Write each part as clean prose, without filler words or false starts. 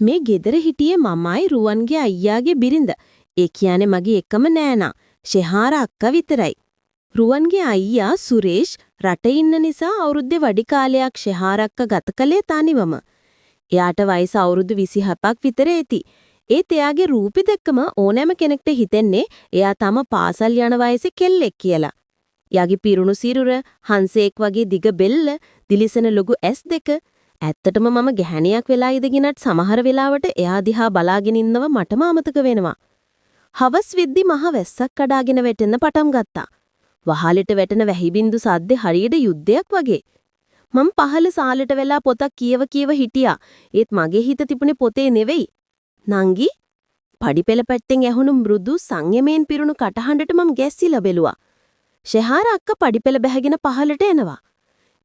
මේ ගෙදර හිටියේ මමයි රුවන්ගේ අයියාගේ බිරිඳ. ඒ කියන්නේ මගේ එකම නෑනා. ෂෙහාර අක්කා විතරයි. රුවන්ගේ අයියා සුරේෂ් රටේ ඉන්න නිසා අවුරුද්දේ වැඩි කාලයක් ෂෙහාර අක්කා ගත කළේ තනිවම. එයාට වයස අවුරුදු 27ක් විතර ඇති. ඒත් එයාගේ රූපෙ දැක්කම ඕනෑම කෙනෙක්ට හිතෙන්නේ එයා තම පාසල් යන වයසේ කෙල්ලෙක් කියලා. එයාගේ පිරුණු සිරුර, හංසෙක් වගේ දිග බෙල්ල, දිලිසෙන ලොකු ඇස් දෙක. ඇත්තටම මම ගැහණියක් වෙලා ඉඳගෙනත් සමහර වෙලාවට එයා දිහා බලාගෙන ඉන්නව මටම අමතක වෙනවා. හවස් වෙද්දි මහ වැස්සක් කඩාගෙන වැටෙන්න පටන් ගත්තා. වහලෙට වැටෙන වැහි බින්දු සද්දේ හරියට යුද්ධයක් වගේ. මම පහළ සාලෙට වෙලා පොතක් කියව හිටියා. ඒත් මගේ හිත තිබුණේ පොතේ නෙවෙයි. නංගි පඩිපෙළ පැත්තෙන් ඇහුණු මෘදු සංයමයෙන් පිරුණු කටහඬට මම ගැස්සිලා බැලුවා. ෂෙහාර අක්කා පඩිපෙළ බැහැගෙන පහළට එනවා.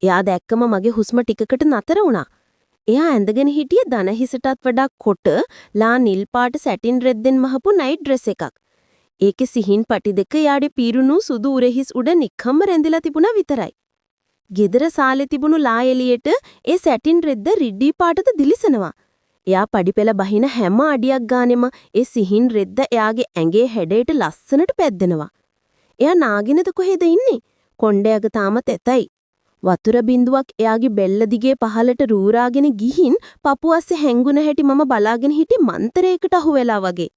එයා දැක්කම මගේ හුස්ම ටිකකට නතර වුණා. එයා ඇඳගෙන හිටියේ දන හිසටත් වඩා කොට ලා නිල් පාට සැටින් රෙද්දෙන් මහපු නයිට් ඩ්‍රෙස් එකක්. ඒකේ සිහින් පටි දෙක යාඩේ පීරුණු සුදු උරහිස් උඩ නික්කම්ම රැඳිලා තිබුණා විතරයි. ගෙදර සාලේ තිබුණු ලා එළියට ඒ සැටින් රෙද්ද රිඩ්ඩි පාටද දිලිසෙනවා. එයා පඩිපෙළ බහින හැම අඩියක් ගානෙම ඒ සිහින් රෙද්ද එයාගේ ඇඟේ හැඩයට ලස්සනට පැද්දෙනවා. එයා නාගෙනද කොහෙද ඉන්නේ? කොණ්ඩයක තාම තෙතයි. වතුර බින්දුවක් එයාගේ බෙල්ල දිගේ පහළට රූරාගෙන ගිහින් පපුවස්සේ හැංගුණ හැටි මම බලාගෙන හිටි මන්තරයකට අහු වෙලා වගේ.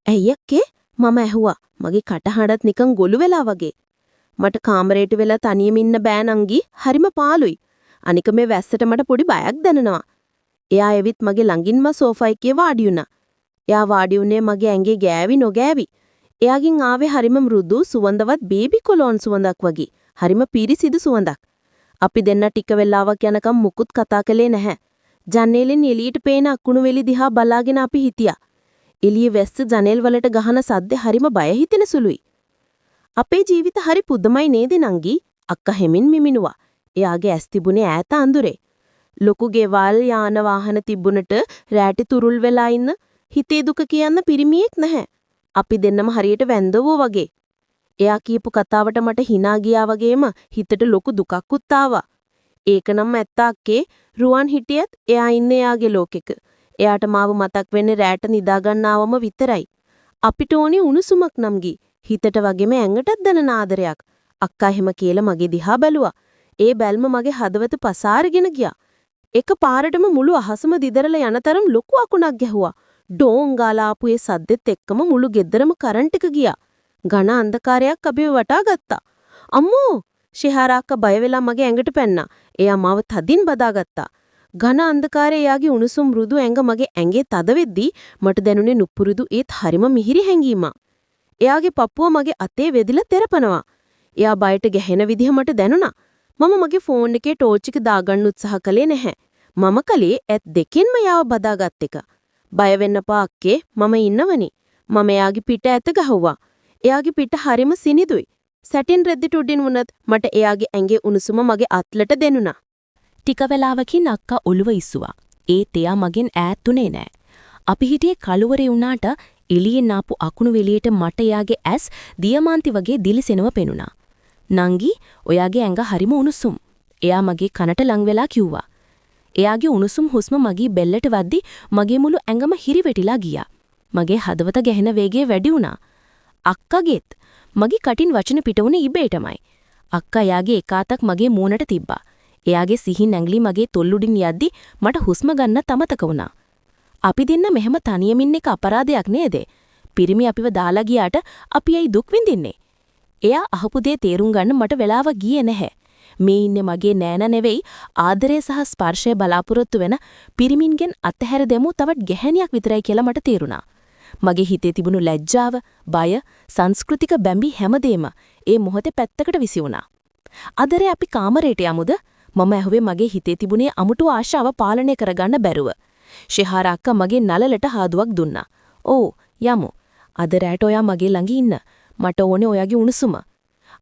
ඇයි අක්කේ? මම ඇහුවා. මගේ කටහඬත් නිකන් ගොළු වෙලා වගේ. මට කාමරේට වෙලා තනියම ඉන්න බෑ නංගි. හරිම පාළුයි. අනික මේ වැස්සට මට පොඩි බයක් දැනෙනවා. එයා එවිත් මගේ ළඟින්ම සෝෆා එකේ වාඩි වුණා. එයා වාඩි වුණේ මගේ ඇඟේ ගෑවි නොගෑවි. එයාගෙන් ආවේ හරිම මෘදු සුවඳවත් බේබි කොලොන් සුවඳක් වගේ. හරිම පිරිසිදු සුවඳක්. අපි දෙන්න ටික වෙලාවක් යනකම් මුකුත් කතා කළේ නැහැ. ජன்னේලෙන් එළියට පේන අකුණු වෙලි දිහා බලාගෙන අපි හිටියා. එළියේ වැස්ස ජනෙල් වලට ගහන සද්ද හරිම බය හිතෙන සුළුයි. අපේ ජීවිත හරි පුදුමයි නේද නංගි? අක්කා හැමින් මිමිනුවා. එයාගේ ඇස් තිබුණේ ඈත අඳුරේ. ලොකු ගෙවල් යාන වාහන තිබුණට රැටි තුරුල් වෙලා ඉන්න හිතේ දුක කියන්න පිරිමියෙක් නැහැ. අපි දෙන්නම හරියට වැන්දවෝ වගේ. එයා කියපු කතාවට මට hina ගියා වගේම හිතට ලොකු දුකක්කුත් ආවා. ඒකනම් ඇත්ත අක්කේ රුවන් හිටියත් එයා ඉන්නේ එයාගේ ලෝකෙක. එයාට මාව මතක් වෙන්නේ රැට නිදා ගන්නවම විතරයි. අපිට ඕනේ උණුසුමක් නම්ගි. හිතට වගේම ඇඟටත් දැනෙන ආදරයක්. අක්කා එහෙම කියලා මගේ දිහා බැලුවා. ඒ බැල්ම මගේ හදවත පසාරගෙන ගියා. එක පාරටම මුළු අහසම දිදරලා යන තරම් ලොකු අකුණක් ගැහුවා. ඩෝං ගාලා ආපු ඒ සද්දෙත් එක්කම මුළු ගෙදරම කරන්ට් එක ගියා. ඝන අන්ධකාරයක් අපිව වටා ගත්තා. අම්මෝ! ෂෙහාර අක්කා බය වෙලා මගේ ඇඟට පැන්නා. එයා මාව තදින් බදාගත්තා. ඝන අන්ධකාරයේ එයාගේ උණුසුම් මෘදු ඇඟ මගේ ඇඟේ තද වෙද්දී මට දැනුනේ නුපුරුදු ඒත් හරිම මිහිරි හැඟීමක්. එයාගේ පපුව මගේ අතේ වෙදිලා තෙරපනවා. එයා බයට ගැහෙන විදිහ මට දැනුණා. මම මගේ ෆෝන් එකේ ටෝච් එක දාගන්න උත්සාහ කළේ නැහැ. මම කලේ ඇත් දෙකෙන්ම යාව බදාගත් එක. බය වෙන්න එපා අක්කේ මම ඉන්නවනේ. මම එයාගේ පිට ඇත ගහුවා. එයාගේ පිට හරිම සිනිදුයි. සැටින් රෙද්දට උඩින් වුණත් මට එයාගේ ඇඟේ උණුසුම මගේ අත්ලට දැනුණා. ටික වෙලාවකින් අක්කා ඔළුව ඉස්සුවා. ඒත් එයා මගෙන් ඈත්ුනේ නෑ. අපි හිටියේ කළුවරේ වුණාට එළියෙන් ආපු අකුණු වෙලියට මට එයාගේ ඇස් දියමාන්ති වගේ දිලිසෙනව පෙනුණා. නංගි, ඔයාගේ ඇඟ හරිම උණුසුම්. එයා මගේ කනට ලං වෙලා කිව්වා. එයාගේ උණුසුම් හුස්ම මගේ බෙල්ලට වද්දි මගේ මුළු ඇඟම හිරිවැටිලා ගියා. මගේ හදවත ගැහෙන වේගය වැඩි වුණා. අක්කාගෙත් මගේ කටින් වචන පිට වුණේ ඉබේටමයි. අක්කා එයාගේ එක අතක් මගේ මූණට තිබ්බා. එයාගේ සිහින් ඇඟලි මගේ තොල්ලුඩින් යද්දි මට හුස්ම ගන්න තමතක වුණා. අපි දෙන්න මෙහෙම තනියම ඉන්න එක අපරාධයක් නේද? පිරිමි අපිව දාලා ගියාට අපි ඇයි දුක් විඳින්නේ? එයා අහපු දේ තේරුම් ගන්න මට වෙලාව ගියේ නැහැ. මේ ඉන්නේ මගේ නෑනා නෙවෙයි ආදරය සහ ස්පර්ශය බලාපොරොත්තු වෙන පිරිමින්ගෙන් අතහැර දෙමු තවත් ගැහැණියක් විතරයි කියලා මට තේරුණා. මගේ හිතේ තිබුණු ලැජ්ජාව, බය, සංස්කෘතික බැම්බි හැමදේම ඒ මොහොතේ පැත්තකට විසි වුණා. අදරේ අපි කාමරේට යමුද? මම ඇහුවේ මගේ හිතේ තිබුණේ අමුතු ආශාව පාලනය කරගන්න බැරුව. ෂෙහාර අක්කා මගේ නලලට හාදුවක් දුන්නා. "ඕ යමු. අද රැට ඔයා මගේ ළඟ ඉන්න. මට ඕනේ ඔයාගේ උණුසුම."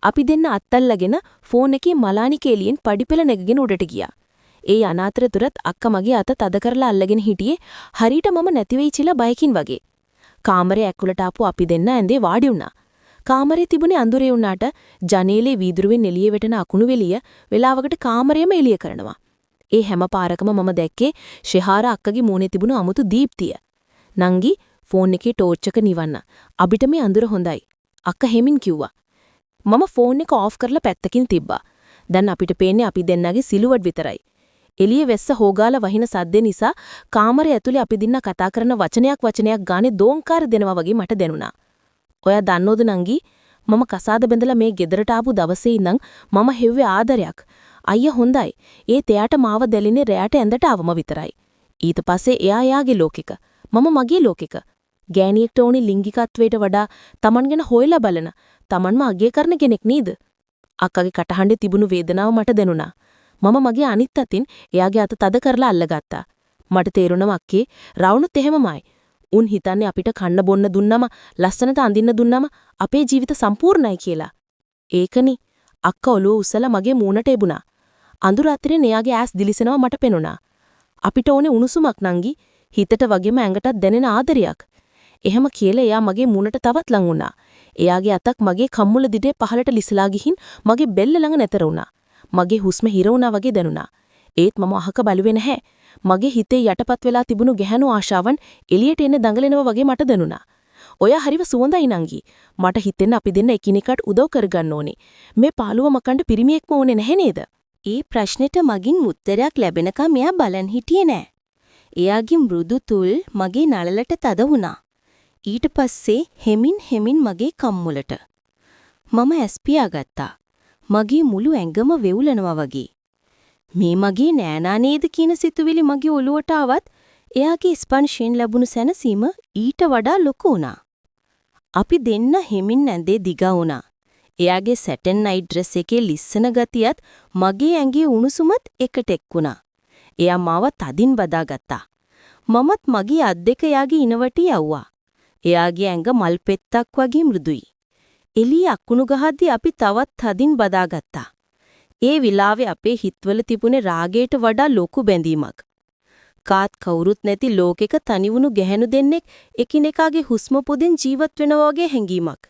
අපි දෙන්න අත්තල්ලාගෙන ෆෝන් එකේ මලානි කේලියෙන් පඩිපෙළ නැගගෙන උඩට ගියා. ඒ අනාතරතුරත් අක්කා මගේ අත තද කරලා අල්ලගෙන හිටියේ හරියට මම නැති වෙයි කියලා බයකින් වගේ. කාමරේ ඇකුලට ආපු අපි දෙන්න ඇඳේ වාඩි වුණා. කාමරේ තිබුණේ අඳුරේ වුණාට ජනේලේ වීදුරුවෙන් එළිය වැටෙන අකුණු වෙලිය වෙලාවකට කාමරයම එළිය කරනවා. ඒ හැම පාරකම මම දැක්කේ ශෙහාර අක්කගේ මූණේ තිබුණු අමුතු දීප්තිය. නංගි ෆෝන් එකේ ටෝච් එක නිවන්න. අපිට මේ අඳුර හොඳයි. අක්ක හෙමින් කිව්වා. මම ෆෝන් එක ඔෆ් කරලා පැත්තකින් තිබ්බා. දැන් අපිට පේන්නේ අපි දෙන්නගේ සිලුවට් විතරයි. එළියේ වැස්ස හොගාලා වහින සද්දේ නිසා කාමරය ඇතුලේ අපි දෙන්න කතා කරන වචනයක් ගානේ දෝංකාර දෙනවා වගේ මට දැනුණා. ඔයා දන්නෝද නංගි? මම කසාද බැඳලා මේ ගෙදරට ආපු දවසේ ඉඳන් මම හෙව්වේ ආදරයක්. අයියා හොඳයි. ඒ තෙයාට මාව දැලින්නේ රැයට ඇඳට ආවම විතරයි. ඊට පස්සේ එයා යාගේ ලෝකෙක. මම මගේ ලෝකෙක. ගෑණියෙක්ට ඕනි ලිංගිකත්වයට වඩා Taman ගැන හොයලා බලන, Tamanම අගය කරන කෙනෙක් නේද? අක්කගේ කටහඬේ තිබුණු වේදනාව මට දැනුණා. මම මගේ අනිත් අතින් එයාගේ අත තද කරලා අල්ලගත්තා. මට තේරුණා අක්කේ රවුණුත් එහෙමමයි. උන් හිතන්නේ අපිට කන්න බොන්න දුන්නම, ලස්සනට අඳින්න දුන්නම අපේ ජීවිත සම්පූර්ණයි කියලා. ඒකනි අක්ක ඔළුව උස්සලා මගේ මූණට එබුණා. අඳුර අතරින් එයාගේ ඈස් දිලිසෙනවා මට පෙනුණා. අපිට ඕනේ උණුසුමක් නංගි, හිතට වගේම ඇඟටත් දැනෙන ආදරයක්. එහෙම කියලා එයා මගේ මූණට තවත් ලං වුණා. එයාගේ අතක් මගේ කම්මුල දිඩේ පහළට ලිසලා ගිහින් මගේ බෙල්ල ළඟ නැතර වුණා. මගේ හුස්ම හිර වුණා වගේ දැනුණා. ඒත් මම අහක බලුවේ නැහැ. මගේ හිතේ යටපත් වෙලා තිබුණු ගැහැණු ආශාවන් එළියට එන්න දඟලනවා වගේ මට දැනුණා. ඔයා හරිව සුවඳයි නංගි. මට හිතෙන්න අපි දෙන්න එකිනෙකාට උදව් කරගන්න ඕනේ. මේ පාළුව මකන්න පිරිමියෙක්ම ඕනේ නැහැ නේද? ඒ ප්‍රශ්නෙට මගින් උත්තරයක් ලැබෙනකම් එයා බලන් හිටියේ නෑ. එයාගේ මෘදු තුල් මගේ නළලට තද වුණා. ඊට පස්සේ හෙමින් මගේ කම්මුලට. මම ඇස් පියාගත්තා. මගේ මුළු ඇඟම වෙවුලනවා වගේ. මේ මගේ නෑනා නේද කියන සිතුවිලි මගේ ඔළුවට ආවත් එයාගේ ස්පර්ශයෙන් ලැබුණු සැනසීම ඊට වඩා ලොකු වුණා. අපි දෙන්න හෙමින් ඇඳේ දිගා වුණා. එයාගේ සැටන් නයිට් ඩ්‍රෙස් එකේ ලිස්සන ගතියත් මගේ ඇඟේ උණුසුමත් එකට එක්ුණා. එයා මාව තදින් බදාගත්තා. මමත් මගේ අත් දෙක එයාගේ ඉනවටි යවුවා. එයාගේ ඇඟ මල් පෙත්තක් වගේ මෘදුයි. එළිය අකුණු ගහද්දී අපි තවත් තදින් බදාගත්තා. ඒ විලාවේ අපේ හිතවල තිබුණේ රාගයට වඩා ලොකු බැඳීමක්. කාත් කවුරුත් නැති ලෝකෙක තනිවුණු ගැහැණු දෙන්නෙක් එකිනෙකාගේ හුස්ම පොදෙන් ජීවත් වෙනවා වගේ හැඟීමක්.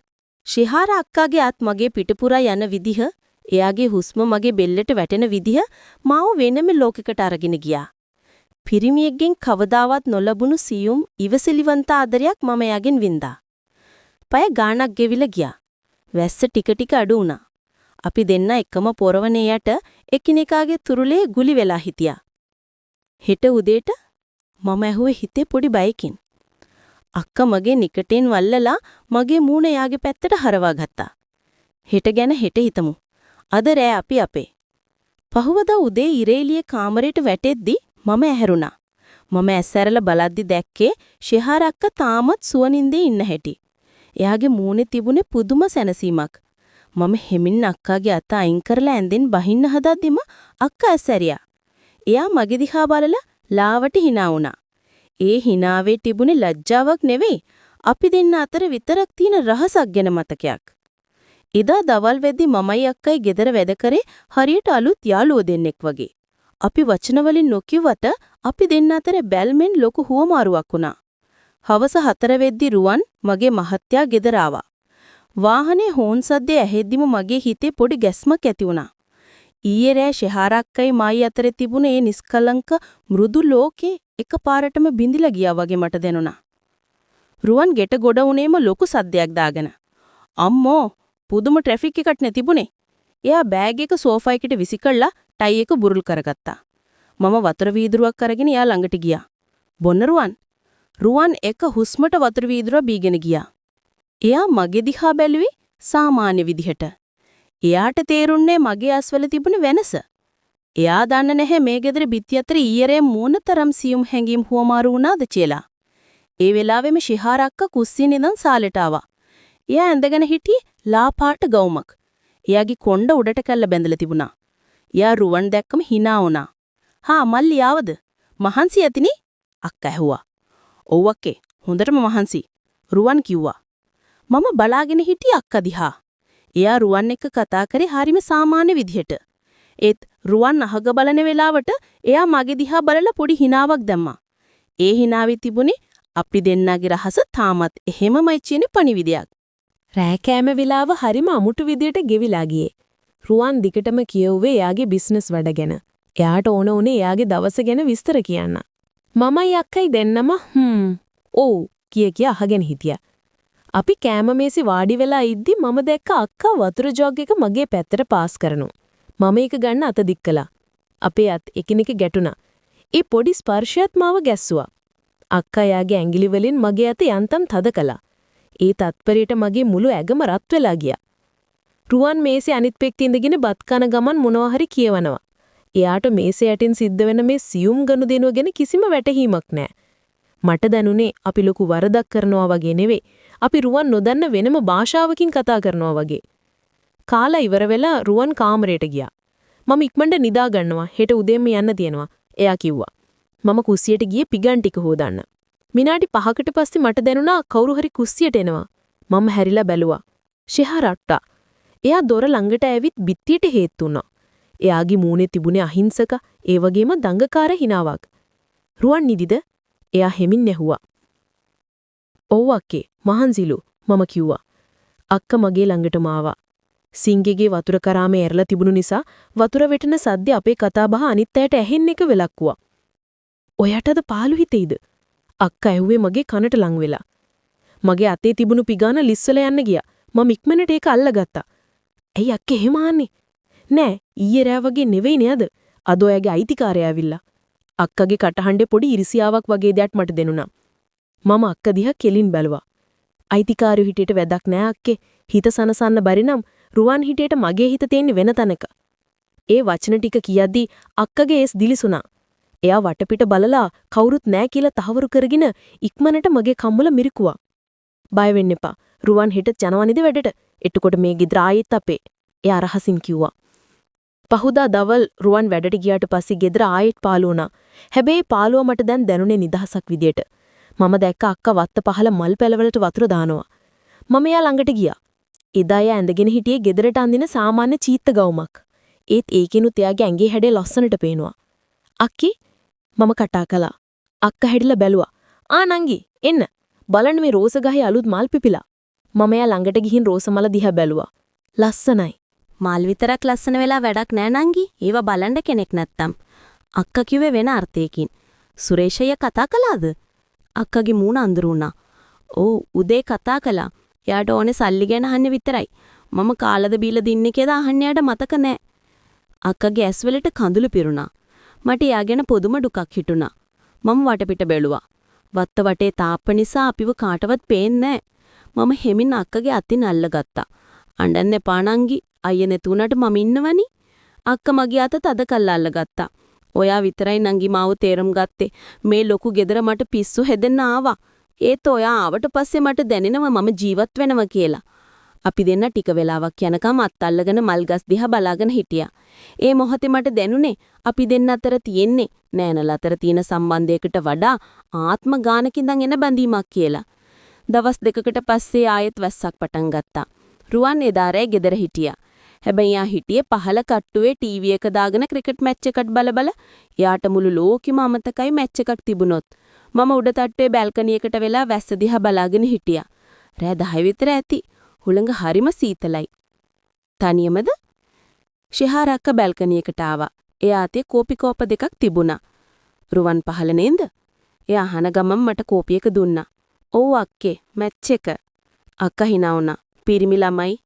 ශිහාර අක්කාගේ අත් මගේ පිටපුරා යන විදිහ, එයාගේ හුස්ම මගේ බෙල්ලට වැටෙන විදිහ මාව වෙනම ලෝකයකට අරගෙන ගියා. පිරිමියෙක්ගෙන් කවදාවත් නොලබුණු සියුම් ඉවසිලිවන්ත ආදරයක් මම එයාගෙන් වින්දා. පය ගාණක් ගෙවිලා ගියා. වැස්ස ටික අඩු වුණා. අපි දෙන්න එකම පොරවනේ යට එකිනෙකාගේ තුරුලේ ගුලි වෙලා හිටියා. හෙට උදේට මම ඇහුවේ හිතේ පොඩි බයකින්. අක්කා මගේ නිකටෙන් වල්ලලා මගේ මූණ එයාගේ පැත්තට හරවා ගත්තා. හෙට ගැන හෙට හිතමු. අද රෑ අපි අපේ. පහවදා උදේ ඉරේලියේ කාමරයට වැටෙද්දි මම ඇහැරුණා. මම ඇස්සැරලා බලද්දි දැක්කේ ශිහාර අක්කා තාමත් සුවනින්දේ ඉන්න හැටි. එයාගේ මූණේ තිබුණේ පුදුම සැනසීමක්. මම හෙමින් අක්කාගේ අත අයින් කරලා ඇඳෙන් බහින්න හදද්දිම අක්කා ඇස්සැරියා. එයා මගේ දිහා බලලා ලාවට hina වුණා. ඒ hinaවේ තිබුණේ ලැජ්ජාවක් නෙවෙයි, අපි දෙන්න අතර විතරක් තියෙන රහසක් ගැන මතකයක්. එදා දවල් වෙද්දි මමයි අක්කයි ගෙදර වැඩ කරේ හරියට අලුත් යාළුවෝ දෙන්නෙක් වගේ. අපි වචන වලින් නොකියුවට අපි දෙන්න අතර බැල්මෙන් ලොකු හුවමාරුවක් වුණා. හවස 4 වෙද්දි රුවන් මගේ මහත්තයා ගෙදර ආවා. වාහනේ හෝන් සද්දේ ඇහෙද්දිම මගේ හිතේ පොඩි ගැස්මක් ඇති වුණා. ඊයේ රෑ ශිහාර අක්කයි මායි අතරේ තිබුණ ඒ නිස්කලංක මෘදු ලෝකේ එකපාරටම බිඳිලා ගියා වගේ මට දැනුණා. රුවන් ගෙට ගොඩ වුණේම ලොකු සද්දයක් දාගෙන. අම්මෝ පුදුම ට්‍රැෆික් එකක් නේ තිබුණේ. එයා බෑග් එක සෝෆා එකට විසිකලා ටයි එක බුරුල් කරගත්තා. මම වතුර වීදුරුවක් අරගෙන එයා ළඟට ගියා. බොන්න රුවන්. රුවන් එක හුස්මට වතුර වීදුරුව බීගෙන ගියා. එයා මගේ දිහා බැලුවේ සාමාන්‍ය විදිහට. එයාට තේරුන්නේ මගේ ඇස්වල තිබුණ වෙනස. එයා දන්නේ නැහැ මේ ගෙදර බිත්ති අතර ඊයරේ මොනතරම් සියුම් හැංගීම් හුවමාරු වුණාද කියලා. ඒ වෙලාවෙම ශිහාර අක්කා කුස්සියේ ඉඳන් සාලෙට ආවා. එයා ඇඳගෙන හිටියේ ලා පාට ගවුමක්. එයාගේ කොණ්ඩ උඩට කැල්ල බැඳලා තිබුණා. එයා රුවන් දැක්කම hina වුණා. "හා මල්ලි ආවද? මහන්සි ඇතිනේ?" අක්කා ඇහුවා. "ඔව් අක්කේ, හොඳටම මහන්සි." රුවන් කිව්වා. මම බලාගෙන හිටියේ අක්කා දිහා. එයා රුවන් එක්ක කතා කරේ හරිම සාමාන්‍ය විදිහට. ඒත් රුවන් අහක බලන වෙලාවට එයා මගේ දිහා බලලා පොඩි හිනාවක් දැම්මා. ඒ හිනාවේ තිබුණේ අපි දෙන්නගේ රහස තාමත් එහෙමමයි කියන පණිවිඩයක්. රෑ කෑම වෙලාව හරිම අමුතු විදියට ගෙවිලා ගියේ. රුවන් දිගටම කියුවේ එයාගේ බිස්නස් වැඩ ගැන. එයාට ඕන උනේ එයාගේ දවස ගැන විස්තර කියන්න. මමයි අක්කයි දෙන්නම ඔව් කිය අහගෙන හිටියා. අපි කෑම මේසෙ වාඩි වෙලා ඉද්දි මම දැක්ක අක්කා වතුර ජොග් එක මගේ පැත්තට පාස් කරනවා. මම ඒක ගන්න අත දික් කළා. අපේ අත් එකිනෙක ගැටුණා. ඒ පොඩි ස්පර්ශයත් මාව ගැස්සුවා. අක්කා යාගේ ඇඟිලි වලින් මගේ අත යන්තම් තද කළා. ඒ තත්පරයට මගේ මුළු ඇඟම රත් වෙලා ගියා. රුවන් මේසේ අනිත් පෙක්ක ඉඳගෙන බත් කන ගමන් මොනවා හරි කියවනවා. එයාට මේසේ යටින් සිද්ධ වෙන මේ සියුම් ගනුදෙනුව ගැන කිසිම වැටහීමක් නැහැ. මට දැනුනේ අපි ලොකු වරදක් කරනවා වගේ නෙවෙයි. අපි රුවන් නොදන්න වෙනම භාෂාවකින් කතා කරනවා වගේ. කාලා ඉවර වෙලා රුවන් කාමරයට ගියා. මම ඉක්මනට නිදා ගන්නවා. හෙට උදේම යන්න තියෙනවා. එයා කිව්වා. මම කුස්සියට ගියේ පිගන් ටික හොදන්න. විනාඩි 5කට පස්සේ මට දැනුණා කවුරු හරි කුස්සියට එනවා. මම හැරිලා බැලුවා. ෂෙහරට්ටා. එයා දොර ළඟට ඇවිත් බිත්තියට හේතු වුණා. එයාගේ මූණේ තිබුණේ අහිංසක, ඒ වගේම දඟකාර හිනාවක්. රුවන් නිදිද? එයා හෙමින් ඇහුවා. ඔව් අක්කේ, මහන්සිලු මම කිව්වා. අක්ක මගේ ළඟටම ආවා. සිංගෙගේ වතුර කරාමේ ඇරලා තිබුණු නිසා වතුර වෙටෙන සද්ද අපේ කතාබහ අනිත් අයට ඇහෙන්න එක වෙලක්කුවා. ඔයටද පාළු හිතෙයිද? අක්කා ඇහුවේ මගේ කනට ලං වෙලා. මගේ අතේ තිබුණු පිගාන ලිස්සලා යන්න ගියා. මම ඉක්මනට ඒක අල්ලගත්තා. ඇයි අක්කේ එහෙම ආන්නේ? නෑ, ඊයේ රෑ වගේ නෙවෙයි නේද? අද ඔයගේ අයිතිකාරය ඇවිල්ලා. අක්කගේ කටහඬේ පොඩි ඉරිසියාවක් වගේ දෙයක් මට දෙනුණා. මම අක්ක දිහා කෙලින් බැලුවා. අයිතිකාරයෝ හිටියට වැඩක් නෑ අක්කේ. හිත සනසන්න බැරි නම් රුවන් හිටියට මගේ හිත තියෙන්නේ වෙන තැනක. ඒ වචන ටික කියද්දි අක්කගේ ඒස් දිලිසුණා. එයා වටපිට බලලා කවුරුත් නෑ කියලා තහවුරු කරගෙන ඉක්මනට මගේ කම්මුල මිරිකුවා. බය වෙන්න එපා. රුවන් හිට යනවනිද වැඩට? එතකොට මේ ගෙදර ආයෙත් අපේ. එයා රහසින් කිව්වා. පහුදා දවල් රුවන් වැඩට ගියාට පස්සේ ගෙදර ආයෙත් පාළු වුණා. හැබැයි පාළුව මට දැන් දැනුනේ නිදහසක් විදියට. මම දැක්ක අක්කා වත්ත පහල මල් පැලවලට වතුර දානවා. මම එයා ළඟට ගියා. එදා එයා ඇඳගෙන හිටියේ ගෙදරට අඳින සාමාන්‍ය චීත්ත ගවුමක්. ඒත් ඒකිනුත් එයාගේ ඇඟේ හැඩය ලස්සනට පේනවා. අක්කි මම කටා කළා. අක්කා හැරිලා බැලුවා. ආ නංගි එන්න. බලන්න මේ රෝස ගහේ අලුත් මල් පිපිලා. මම එයා ළඟට ගිහින් රෝස මල දිහා බැලුවා. ලස්සනයි. මල් විතරක් ලස්සන වෙලා වැඩක් නෑ නංගි. ඒවා බලන්න කෙනෙක් නැත්තම්. අක්කා කිව්වේ වෙන අර්ථයකින්. සුරේෂය කතා කළාද? අක්කගේ මූණ අඳුරු වුණා. "ඔව් උදේ කතා කළා. එයාට ඕනේ සල්ලි ගැන අහන්න විතරයි. මම කාලද බීලා දින්නේ කියලා අහන්න යාට මතක නෑ." අක්කගේ ඇස් වලට කඳුළු පිරුණා. මට එයා ගැන පුදුම දුකක් හිතුණා. මම වටපිට බැලුවා. වත්ත වටේ තාප්ප නිසා අපිව කාටවත් පේන්නේ නෑ. මම හෙමින් අක්කගේ අතින් අල්ලගත්තා. "අඬන්න එපා නංගි. අයියා නැතුණට මම ඉන්නවනි." අක්ක මගේ අත තද කල්ලා අල්ලගත්තා. "ඔයා විතරයි නංගි මාව තේරුම් ගත්තේ. මේ ලොකු ගෙදර මට පිස්සු හැදෙන්න ආවා. ඒත් ඔයා ආවට පස්සේ මට දැනෙනවා මම ජීවත් වෙනවා කියලා." අපි දෙන්න ටික වෙලාවක් යනකම් අත් අල්ලගෙන මල්ගස් දිහා බලාගෙන හිටියා. ඒ මොහොතේ මට දැනුනේ අපි දෙන්න අතර තියෙන්නේ නෑනල අතර තියෙන සම්බන්ධයකට වඩා ආත්ම ගානකින්දන් එන බැඳීමක් කියලා. දවස් දෙකකට පස්සේ ආයෙත් වැස්සක් පටන් ගත්තා. රුවන් එදා රෑ ගෙදර හිටියා. හැබැයි යා හිටියේ පහල කට්ටුවේ ටීවී එක දාගෙන ක්‍රිකට් මැච් එකක් බල යාට මුළු ලෝකෙම අමතකයි මැච් එකක් තිබුණොත්. මම උඩ තට්ටුවේ බැල්කනි එකට වෙලා වැස්ස දිහා බලාගෙන හිටියා. රෑ 10 විතර ඇති. හුළඟ හරිම සීතලයි. "තනියමද?" ෂෙහාර අක්කා බැල්කනි එකට ආවා. එයා අතේ කෝපි කෝප දෙකක් තිබුණා. "රුවන් පහල නේද?" එයා අහන ගමන් මට කෝපි එක දුන්නා. "ඔව් අක්කේ, මැච් එක." අක්කා hina වුණා. "පිරිමි ළමයි."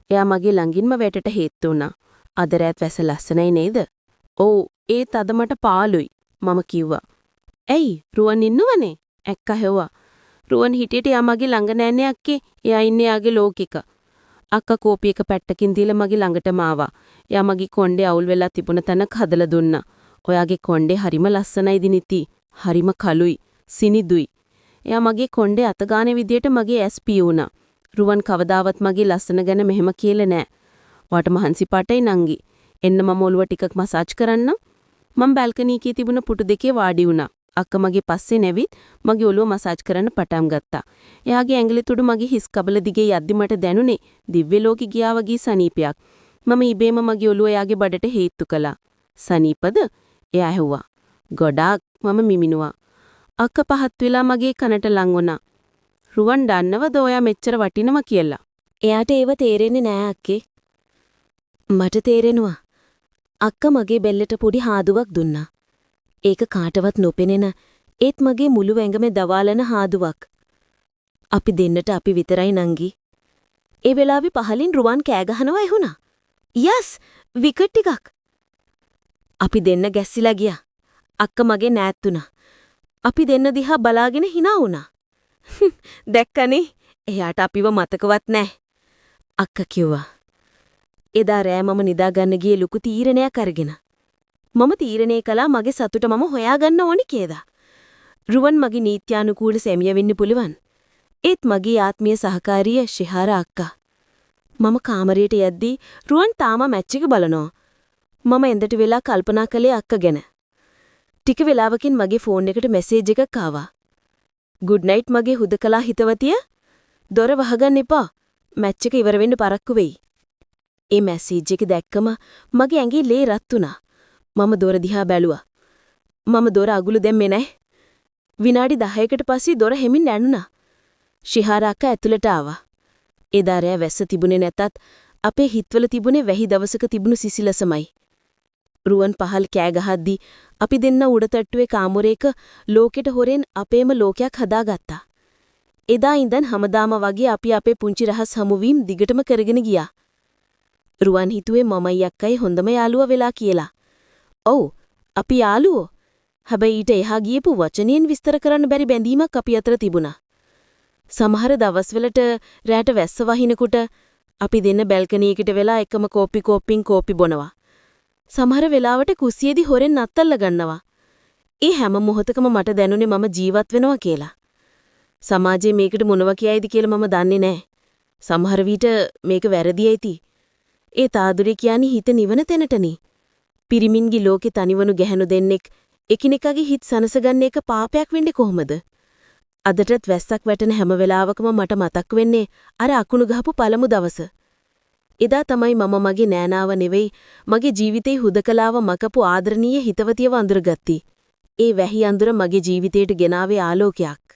එයා මගේ ළඟින්ම වැටට හේතු වුණා. "අද රෑත් වැස ලස්සනයි නේද?" "ඔව්, ඒත් අද මට පාළුයි." මම කිව්වා. "ඇයි? රුවන් ඉන්නවනේ?" අක්කා හෙව්වා. "රුවන් හිටියට යා මගේ ළඟ නෑනේ අක්කේ. එයා ඉන්නේ යාගේ ලෝකෙක." අක්කා කෝපි එක පැත්තකින් දීලා මගේ ළඟටම ආවා. එයා මගේ කොණ්ඩේ අවුල් වෙලා තිබුණ තැනක හදලා දුන්නා. "ඔයාගේ කොණ්ඩේ හරිම ලස්සනයි දිනිති. හරිම කළුයි, සිනිදුයි." එයා මගේ කොණ්ඩේ අත ගානේ විදියට මගේ ඇස් පියුණා. "රුවන් කවදාවත් මගේ ලස්සන ගැන මෙහෙම කියලා නෑ. වාට මහන්සි පාටයි නංගි. එන්න මම ඔළුව ටිකක් මසාජ් කරන්නම්." මම බැල්කනි එකේ තිබුණ පුටු දෙකේ වාඩි වුණා. අක්කා මගේ පස්සේ නැවිත් මගේ ඔළුව මසාජ් කරන්න පටන් ගත්තා. එයාගේ ඇඟිලි තුඩු මගේ හිස් කබල දිගේ යද්දි මට දැනුනේ දිව්‍ය ලෝකෙ ගියා වගේ සනීපයක්. මම ඉබේම මගේ ඔළුව එයාගේ බඩට හේතු කළා. "සනීපද?" එයා ඇහුවා. "ගොඩාක්." මම මිමිනුවා. අක්කා පහත් වෙලා මගේ කනට ලං වුණා. "රුවන් දන්නවද ඔයා මෙච්චර වටිනවා කියලා?" "එයාට ඒව තේරෙන්නේ නෑ අක්කේ." "මට තේරෙනවා." අක්කා මගේ බෙල්ලට පොඩි හාදුවක් දුන්නා. ඒක කාටවත් නොපෙනෙන ඒත් මගේ මුළු ඇඟම දවාලන හාදුවක්. අපි දෙන්නට අපි විතරයි නංගි. ඒ වෙලාවේ පහලින් රුවන් කෑ ගහනවා ඇහුණා. "යස්! විකට් ටිකක්." අපි දෙන්න ගැස්සිලා ගියා. අක්කා මගේ නෑත් වුණා. අපි දෙන්න දිහා බලාගෙන hina වුණා. දැක්කනේ. එයාට අපිව මතකවත් නෑ. අක්කා කිව්වා. එදා රෑ මම නිදාගන්න ගියේ ලොකු තීරණයක් අරගෙන. මම තීරණය කළා මගේ සතුට මම හොයාගන්න ඕනි කියලා. රුවන් මගේ නීත්‍යානුකූල සැමියා වෙන්න පුළුවන්. ඒත් මගේ ආත්මීය සහකාරිය ශිහාරා අක්කා. මම කාමරයට යද්දී රුවන් තාම මැච් එක බලනවා. මම එඳට වෙලා කල්පනා කළේ අක්කා ගැන. ටික වෙලාවකින් මගේ ෆෝන් එකට මැසේජ් එකක් ආවා. "ගුඩ් නයිට් මගේ හුදකලා හිතවතිය. දොර වහගන්න එපා. මැච් එක ඉවර වෙන්න පරක්කු වෙයි." ඒ මැසේජ් එක දැක්කම මගේ ඇඟේ ලේ රත් වුණා. මම දොර දිහා බැලුවා. මම දොර අගුළු දැම්මේ නැහැ. විනාඩි 10කට පස්සේ දොර හෙමින් ඇනුණා. ශිහාරා අක්කා ඇතුළට ආවා. එදා රෑ වැස්ස තිබුණේ නැතත් අපේ හිතවල තිබුණේ වැහි දවසක තිබුණු සිසිලසමයි. රුවන් පහල් කෑ ගහද්දී අපි දෙන්න උඩතට්ටුවේ කාමරයක ලෝකෙට හොරෙන් අපේම ලෝකයක් හදාගත්තා. එදා ඉඳන් හැමදාම වගේ අපි අපේ පුංචි රහස් හමුවීම් දිගටම කරගෙන ගියා. රුවන් හිතුවේ මමයි අක්කයි හොඳම යාළුවා වෙලා කියලා. ඔව්, අපි යාළුවෝ. හැබැයි ඊට එහා ගියපු වචනයෙන් විස්තර කරන්න බැරි බැඳීමක් අපි අතර තිබුණා. සමහර දවස්වලට රැට වැස්ස වහිනකොට අපි දෙන්න බැල්කනි එකට වෙලා එකම කෝප්පින් කෝපි බොනවා. සමහර වෙලාවට කුස්සියේදී හොරෙන් නත්තල්ල ගන්නවා. ඒ හැම මොහොතකම මට දැනුනේ මම ජීවත් වෙනවා කියලා. සමාජයේ මේකට මොනවා කියයිද කියලා මම දන්නේ නැහැ. සමහර විට මේක වැරදි ඇති. ඒ තාදුරේ කියන්නේ හිත නිවන තැනටනේ. පිරිමින්ගේ ලෝකේ තනිවනු ගැහණු දෙන්නෙක් එකිනෙකාගේ හිත සනසගන්න එක පාපයක් වෙන්නේ කොහොමද? අදටත් වැස්සක් වැටෙන හැම වෙලාවකම මට මතක් වෙන්නේ අර අකුණු ගහපු පළමු දවස. එදා තමයි මම මගේ නෑනාව නෙවෙයි මගේ ජීවිතේ හුදකලාව මකපු ආදරණීය හිතවතියව අඳුරගත්තී. ඒ වැහි අඳුර මගේ ජීවිතයට ගෙනාවේ ආලෝකයක්.